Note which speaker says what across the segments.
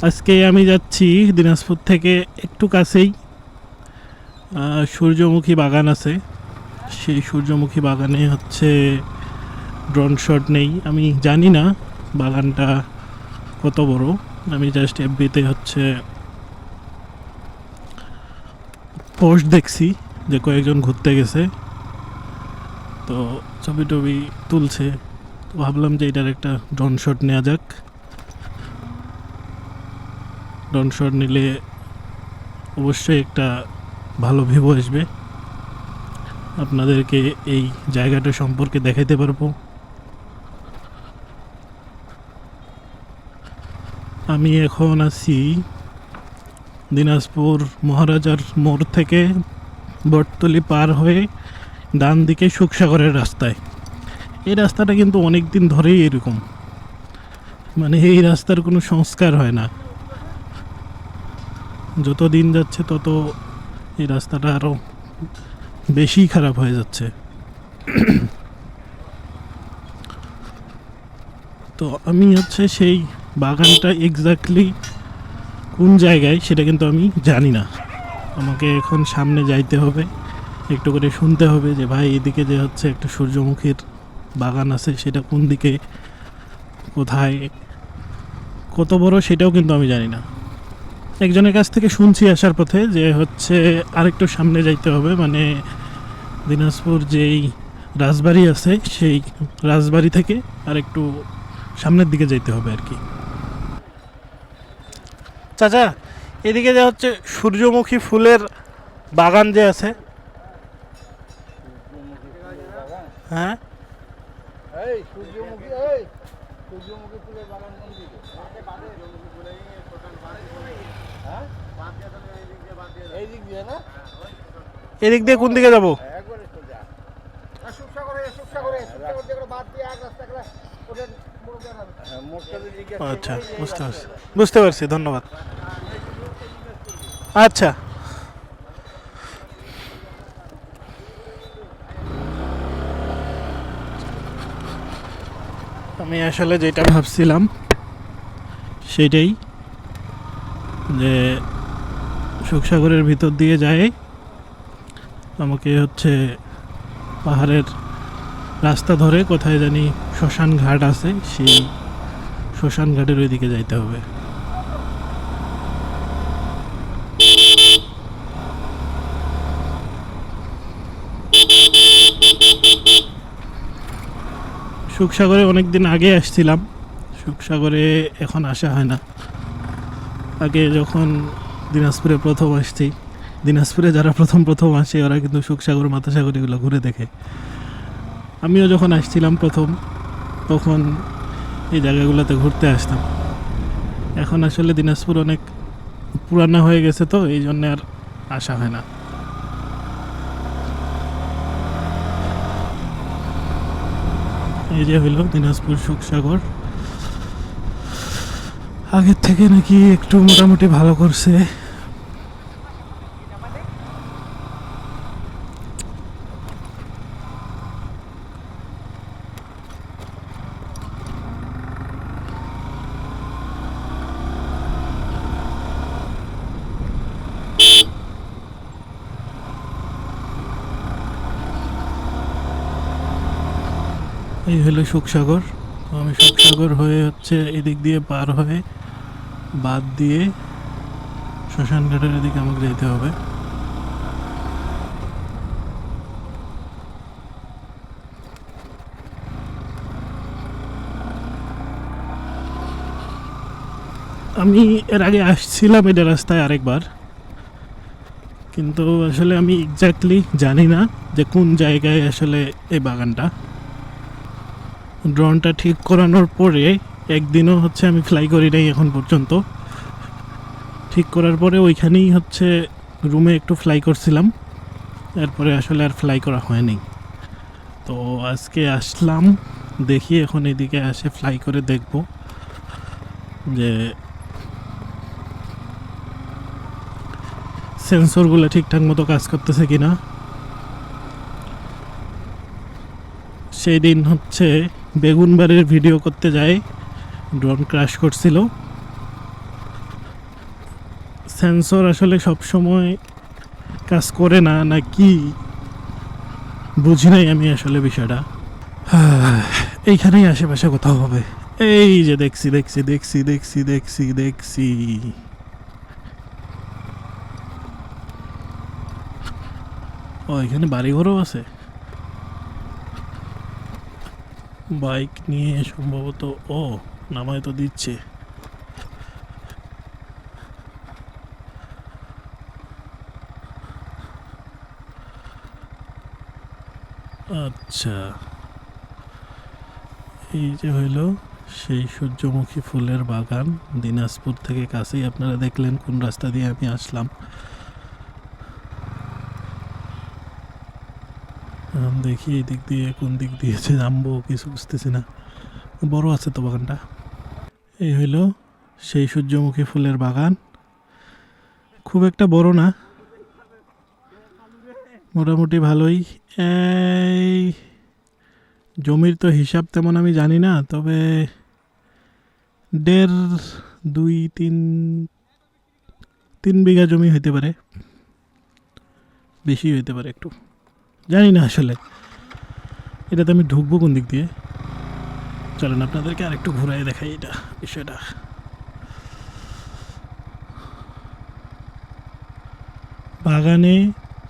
Speaker 1: আজকে আমি যাচ্ছি দিনাজপুর থেকে একটু কাছেই সূর্যমুখী বাগান আছে। সেই সূর্যমুখী বাগানে হচ্ছে ড্রোন শট নেই। আমি জানি না বাগানটা কত বড়। আমি জাস্ট এফবিতে হচ্ছে পোস্ট দেখছি যে কয়েকজন ঘুরতে গেছে, তো ছবি টবি তুলছে। তো ভাবলাম যে এটার একটা ড্রোন শট নেওয়া যাক। ড্রোন শট নিলে অবশ্যই একটা ভালো ভিউ আসবে, আপনাদেরকে এই জায়গাটা সম্পর্কে দেখাইতে পারবো। আমি এখন আছি দিনাজপুর মহারাজার মোড় থেকে বটতলি পার হয়ে ডান দিকে সুখসাগরের রাস্তায়। এই রাস্তাটা কিন্তু অনেক দিন ধরেই এরকম, মানে এই রাস্তার কোনো সংস্কার হয় না। যত দিন যাচ্ছে তত এই রাস্তাটা আরও বেশি খারাপ হয়ে যাচ্ছে। তো আমি হচ্ছে সেই বাগানটা এক্স্যাক্টলি কোন জায়গায় সেটা কিন্তু আমি জানি না। আমাকে এখন সামনে যাইতে হবে, একটু করে শুনতে হবে যে ভাই এদিকে যে হচ্ছে একটা সূর্যমুখীর বাগান আছে সেটা কোন দিকে, কোথায়, কত বড় সেটাও কিন্তু আমি জানি না। একজনের কাছ থেকে শুনছি আসার পথে যে হচ্ছে আরেকটু সামনে যাইতে হবে, মানে দিনাজপুর যেই রাজবাড়ি আছে সেই রাজবাড়ি থেকে আরেকটু সামনের দিকে যাইতে হবে আর কি। চাচা, এদিকে যে হচ্ছে সূর্যমুখী ফুলের বাগান যে আছে, হ্যাঁ
Speaker 2: এই সূর্যমুখী সূর্যমুখী ফুলের বাগান কোন দিকে? হ্যাঁ? এই দিক দিয়ে না?
Speaker 1: এদিক দিয়ে কোন দিকে যাবো?
Speaker 2: একবারে সোজা। সুখসাগরে দিয়ে বাদ দিয়ে এক রাস্তা করে ওদের মোড়টা দিকে।
Speaker 1: আচ্ছা, বুঝতে পারছি, ধন্যবাদ। আচ্ছা, আমি আসলে যেটা ভাবছিলাম সেটাই, যে সুখসাগরের ভিতর দিয়ে যায় আমাকে হচ্ছে পাহাড়ের রাস্তা ধরে কোথায় জানি শ্মশান ঘাট আছে, সেই শ্মশান ঘাটের ওই দিকে যাইতে হবে। সুখসাগরে অনেক দিন আগে আসছিলাম, সুখসাগরে এখন আসা হয় না। আগে যখন দিনাজপুরে প্রথম আসছি, দিনাজপুরে যারা প্রথম প্রথম আসে ওরা কিন্তু সুখসাগর মাতাসাগর এগুলো ঘুরে দেখে। আমিও যখন আসছিলাম প্রথম তখন এই জায়গাগুলোতে ঘুরতে আসতাম। এখন আসলে দিনাজপুর অনেক পুরানো হয়ে গেছে, তো এই জন্য আর আসা হয় না। এই যে হইল দিনাজপুর সুখসাগর, আগের থেকে নাকি একটু মোটামুটি ভালো করছে। এই হলো সুখসাগর। তো আমি সুখসাগর হয়ে হচ্ছে এদিক দিয়ে পার হয়ে বাদ দিয়ে শ্মশান ঘাটের এদিকে আমাকে যেতে হবে। আমি এর আগে আসছিলাম এটা রাস্তায় আরেকবার, কিন্তু আসলে আমি এক্স্যাক্টলি জানি না যে কোন জায়গায় আসলে এই বাগানটা। ড্রোনটা ঠিক করানোর পরে একদিনও হচ্ছে আমি ফ্লাই করি নাই এখন পর্যন্ত। ঠিক করার পরে ওইখানেই হচ্ছে রুমে একটু ফ্লাই করছিলাম, এরপরে আসলে আর ফ্লাই করা হয়নি। তো আজকে আসলাম, দেখি এখন এদিকে আসে ফ্লাই করে দেখব যে সেন্সরগুলো ঠিকঠাক মতো কাজ করতেছে কিনা। সেই দিন হচ্ছে বেগুনবাড়ির ভিডিও করতে যায় ড্রোন ক্র্যাশ করছিল, সেন্সর আসলে সব সময় কাজ করে না, না কি বুঝি নাই আমি আসলে বিষয়টা। এইখানেই আশেপাশে কোথাও হবে। এই যে দেখছি দেখছি দেখছি দেখছি দেখছি দেখছি ও এখানে বাড়িঘরও আছে। বাইক নিয়ে সম্ভবত ও নামায় তো দিচ্ছে। আচ্ছা, এই যে হইল সেই সূর্যমুখী ফুলের বাগান। দিনাজপুর থেকে কাছেই, আপনারা দেখলেন কোন রাস্তা দিয়ে আমি আসলাম। দেখি এই দিক দিয়ে কোন দিক দিয়ে যে নামবো কিছু বুঝতেছি না। বড় আছে তো বাগানটা। এই হইল সেই সূর্যমুখী ফুলের বাগান। খুব একটা বড় না, মোটামুটি ভালোই। এই জমির তো হিসাব তেমন আমি জানি না, তবে 1.5, 2, 3 বিঘা জমি হইতে পারে, বেশি হইতে পারে একটু, জানি না আসলে। এটাতে আমি ঢুকবো কোন দিক দিয়ে? চলেন আপনাদেরকে আরেকটু ঘুরাই দেখাই এটা বিষয়টা। বাগানে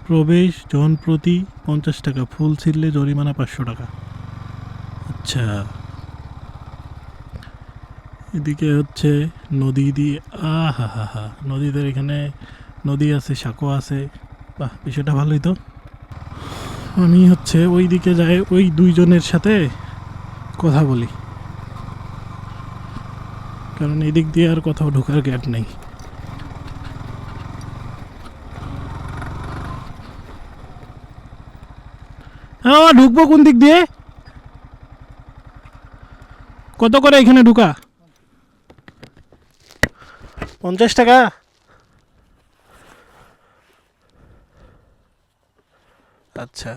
Speaker 1: প্রবেশ জনপ্রতি 50 টাকা, ফুল ছিঁড়লে জরিমানা 500 টাকা। আচ্ছা, এদিকে হচ্ছে নদী দিয়ে, আহা হা হা, নদীদের এখানে নদী আছে, সাঁকো আছে। বাহ, বিষয়টা ভালোই তো। আমি হচ্ছে ওই দিকে যাই, ওই দুইজনের সাথে কথা বলি, কারণ এই দিক দিয়ে আর কোথাও ঢোকার গ্যাপ নেই। হ্যাঁ, ঢুকবো কোন দিক দিয়ে? কত করে এখানে ঢুকা? 50 টাকা। আচ্ছা,